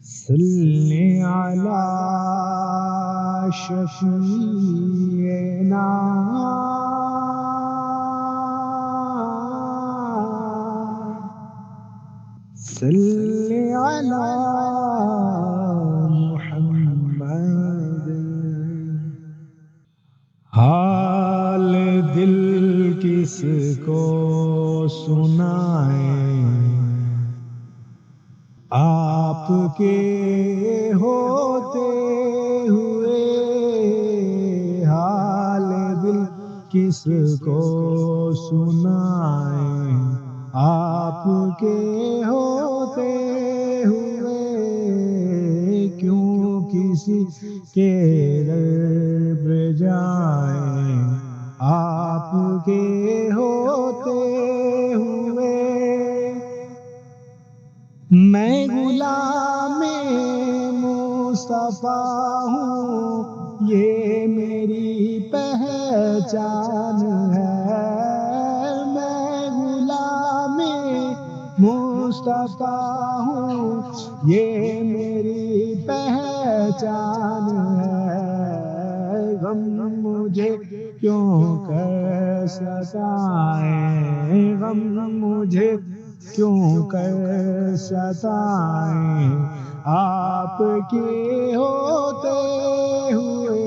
صلی علی شفیعنا صلی علی محمد۔ حال دل کس کو سنائیں، آپ کے ہوتے ہوئے حال دل کس کو سنائیں، آپ کے ہوتے ہوئے کیوں کسی کے در پہ جائیں، آپ کے ہوتے ہوئے میں غلام مصطفیٰ ہوں، یہ میری پہچان ہے، میں غلام مصطفیٰ ہوں، یہ میری پہچان ہے، غم مجھے کیوں کر ستائیں، غم مجھے کیوں کر ستائیں، آپ کے ہوتے ہوئے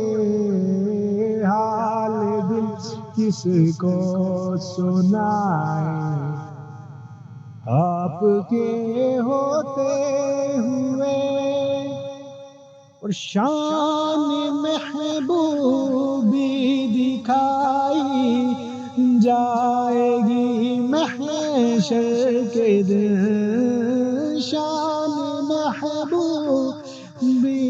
حال دل کس کو سنائیں، آپ کے ہوتے ہوئے۔ اور شان محبوبی دکھائی جائے گی محشر کے دن، شان محبوبی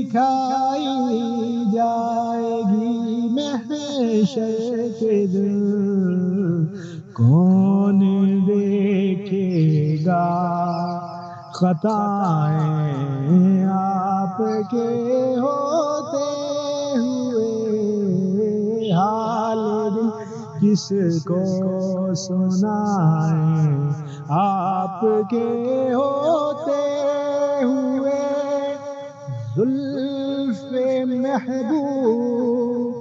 دکھائی جائے گی محشر کے دن، کون دیکھے گا خطائیں، آپ کے ہوتے ہوئے حال دل کس کو سنائیں، آپ کے ہوتے ہوئے زلف محبوب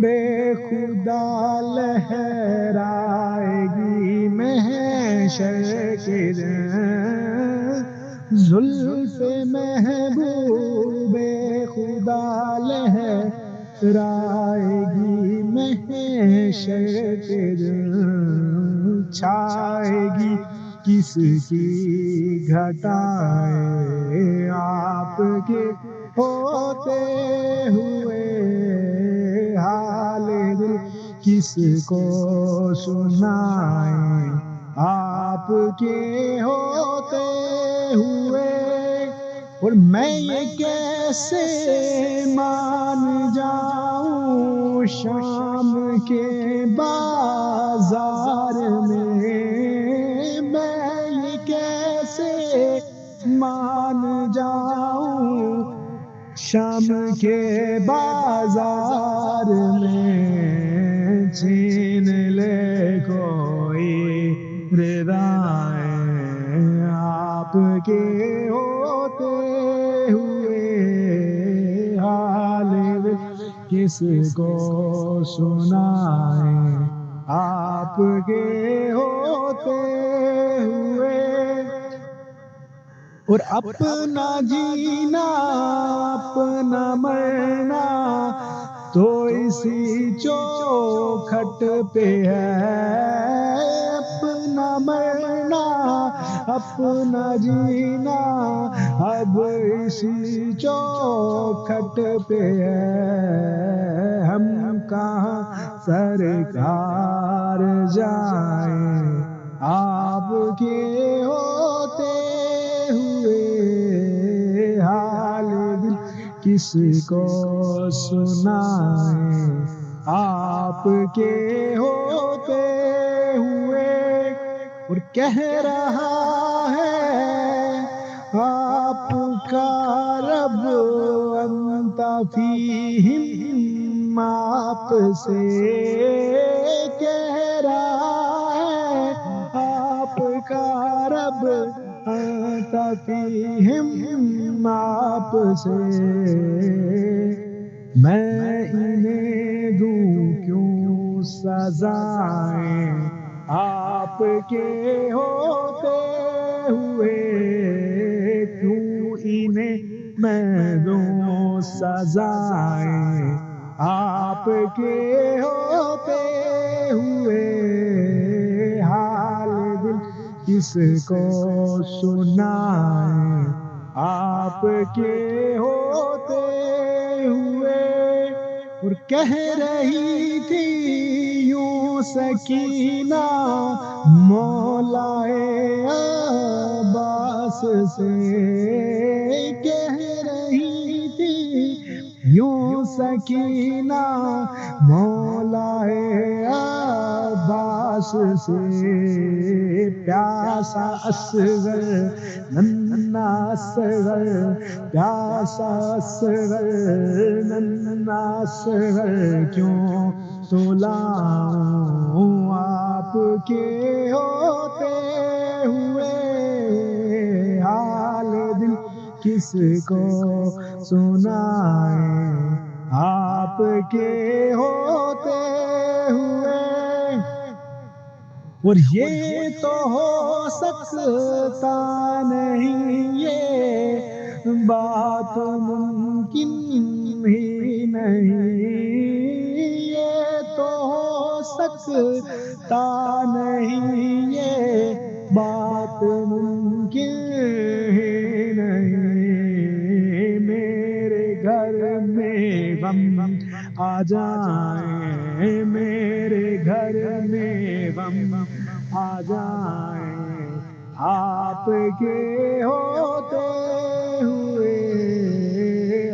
بے خدا لہرائے گی محشر کے دن، زلف محبوب بے خدا لہرائے گی محشر کے دن، چھائے گی کس کی گھٹائیں، آپ کے ہوتے ہوئے حال دل کس کو سنائیں، آپ کے ہوتے ہوئے۔ اور میں یہ کیسے مان جاؤں شام کے بازار میں، میں یہ کیسے مان جاؤں شام کے بازار میں، چھین لے کوئی ردائیں، آپ کے ہوتے ہوئے حال دل کس کو سنائیں، آپ کے ہوتے ہوئے۔ اور اپنا جینا اپنا مرنا تو اسی چوکھٹ پہ ہے، اپنا مرنا اپنا جینا اب اسی چوکھٹ پہ ہے، ہم کہاں سرکار جائیں، آپ کے ہوتے ہوئے حال دل کس کو سنائیں، آپ کے ہوتے ہوئے۔ اور کہہ رہا ہے آپ کا رب انت فیہم، آپ سے کہہ رہا ہے آپ کا رب انت فیہم آپ سے، میں انہیں دوں کیوں سزائیں آپ کے ہوتے ہوئے، کیوں انہیں میں دوں سزائیں آپ کے ہوتے ہوئے، حال دل کس کو سنائیں آپ کے ہوتے ہوئے۔ اور کہہ رہی تھی یوں سکینہ مولائے عباس سے، کہہ رہی تھی یوں سکینہ مولائے عباس سے، پیاسا اصغر ننھا اصغر، پیاسا اصغر ننھا اصغر کیوں سلاؤں آپ کے ہوتے ہوئے، حال دل کس کو سنائیں آپ کے ہوتے ہوئے۔ اور یہ تو ہو سکتا نہیں، یہ بات ممکن ہی نہیں، یہ تو ہو سکتا نہیں، یہ بات ممکن ہی نہیں، میرے گھر میں غم آ جائیں، میرے گھر میں غم آ جائیں آپ کے ہوتے ہوئے،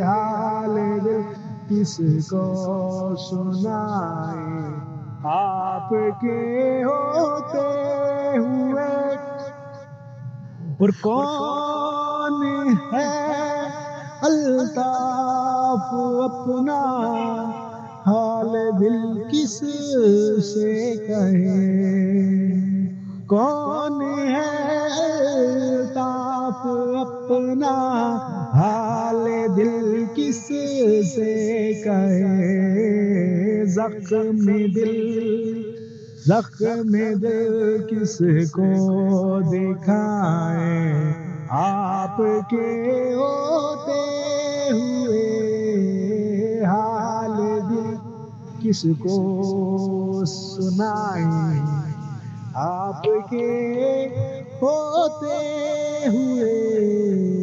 حال دل کس کو سنائیں آپ کے ہوتے ہوئے۔ اور کون ہے الطاف اپنا حال دل کس سے کہے، کون ہے الطاف اپنا حال دل کس سے کہے، زخم دل کس کو دکھائیں آپ کے ہوتے ہوئے، حال دل کس کو سنائیں آپ کے ہوتے ہوئے۔